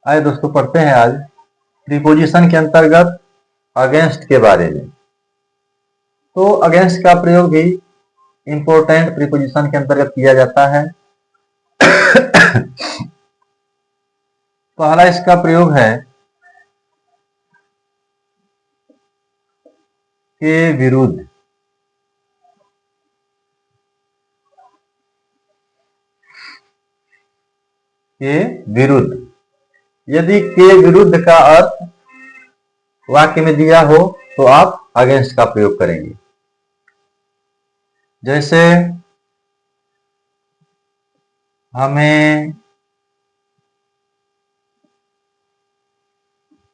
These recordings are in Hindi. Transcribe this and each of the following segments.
आइए दोस्तों पढ़ते हैं आज प्रीपोजिशन के अंतर्गत अगेंस्ट के बारे में। तो अगेंस्ट का प्रयोग भी इंपॉर्टेंट प्रीपोजिशन के अंतर्गत किया जाता है। पहला इसका प्रयोग है के विरुद्ध। के विरुद्ध, यदि के विरुद्ध का अर्थ वाक्य में दिया हो तो आप अगेंस्ट का प्रयोग करेंगे। जैसे हमें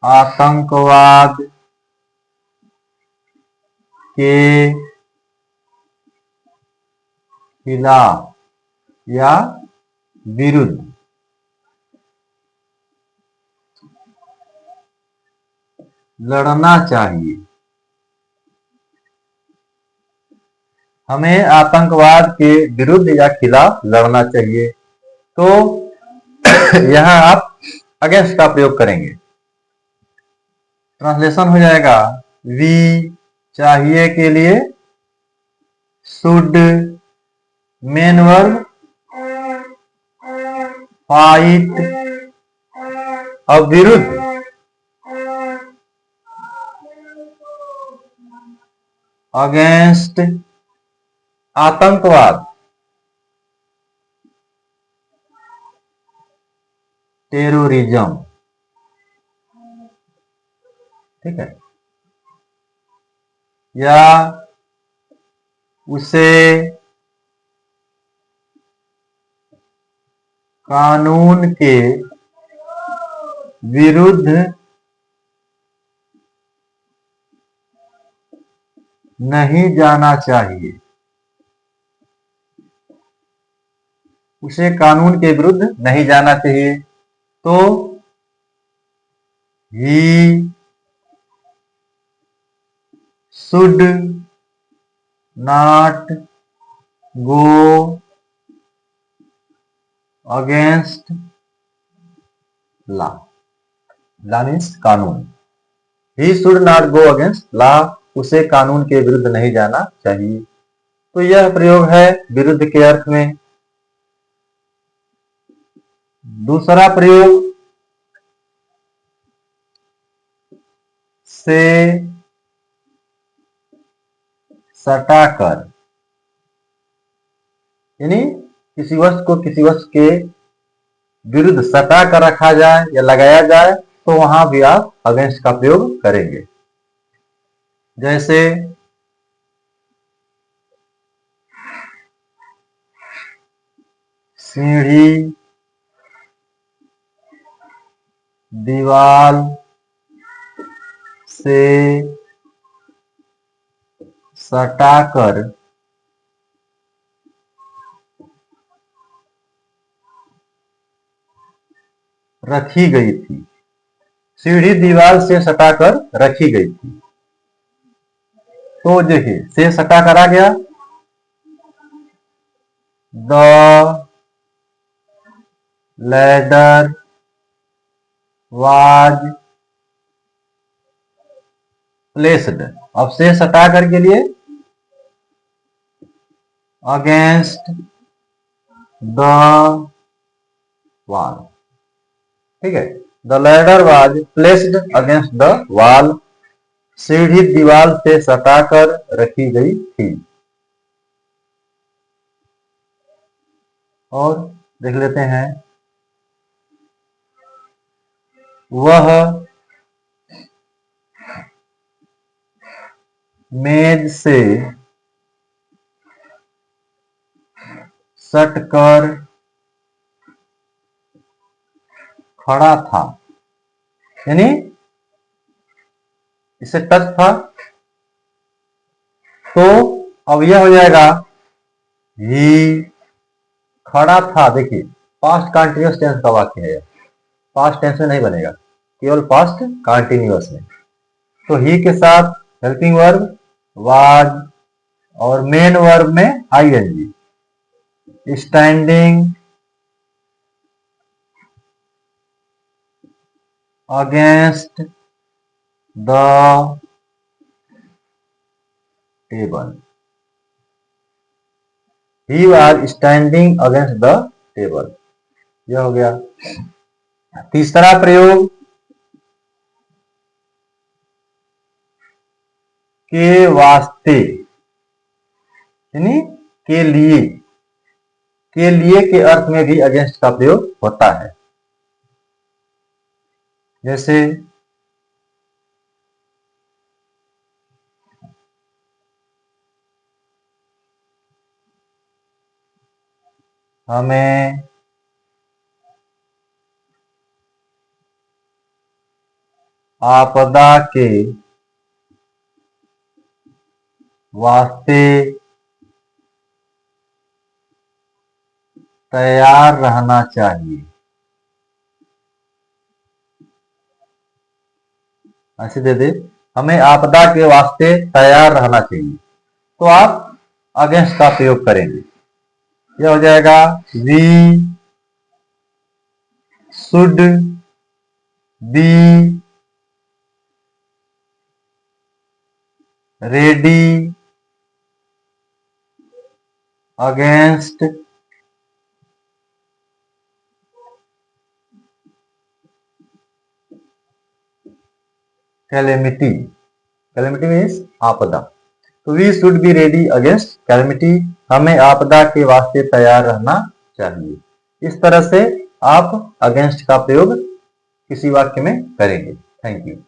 आतंकवाद के खिलाफ या विरुद्ध लड़ना चाहिए। हमें आतंकवाद के विरुद्ध या खिलाफ लड़ना चाहिए, तो यहां आप अगेंस्ट का प्रयोग करेंगे। ट्रांसलेशन हो जाएगा वी चाहिए के लिए शुड, मेन वर्ब फाइट, और विरुद्ध अगेंस्ट आतंकवाद, टेररिज्म। ठीक है, या उसे कानून के विरुद्ध नहीं जाना चाहिए। उसे कानून के विरुद्ध नहीं जाना चाहिए, तो he should not go against law. Law means कानून। He should not go against law, उसे कानून के विरुद्ध नहीं जाना चाहिए। तो यह प्रयोग है विरुद्ध के अर्थ में। दूसरा प्रयोग से सटाकर, यानी किसी वस्तु को किसी वस्तु के विरुद्ध सटा कर रखा जाए या लगाया जाए, तो वहां भी आप अगेंस्ट का प्रयोग करेंगे। जैसे सीढ़ी दीवार से सटाकर रखी गई थी। सीढ़ी दीवार से सटाकर रखी गई थी, तो देखिए से सटाकर आ गया। The ladder was placed. अब से सटा कर के लिए अगेंस्ट द वॉल। ठीक है, the ladder was placed against the wall. सीढ़ी दीवार से सटाकर रखी गई थी। और देख लेते हैं, वह मेज से सटकर खड़ा था, यानी इसे टच था। तो अब यह हो जाएगा ही खड़ा था। देखिए पास्ट कंटिन्यूअस टेंस का वाक्य है, पास्ट टेंस में नहीं बनेगा, केवल पास्ट कंटिन्यूअस में। तो ही के साथ हेल्पिंग वर्ब वाज और मेन वर्ब में ING. Standing against the table, he was standing against the table. यह हो गया। तीसरा प्रयोग, के वास्ते यानी के लिए, के लिए के अर्थ में भी अगेंस्ट का प्रयोग होता है। जैसे हमें आपदा के वास्ते तैयार रहना चाहिए। ऐसे दे दे, हमें आपदा के वास्ते तैयार रहना चाहिए, तो आप अगेंस्ट का प्रयोग करेंगे। यह हो जाएगा we should be ready against calamity. Calamity means आपदा। तो we should be ready against calamity, हमें आपदा के वास्ते तैयार रहना चाहिए। इस तरह से आप अगेंस्ट का प्रयोग किसी वाक्य में करेंगे। Thank you.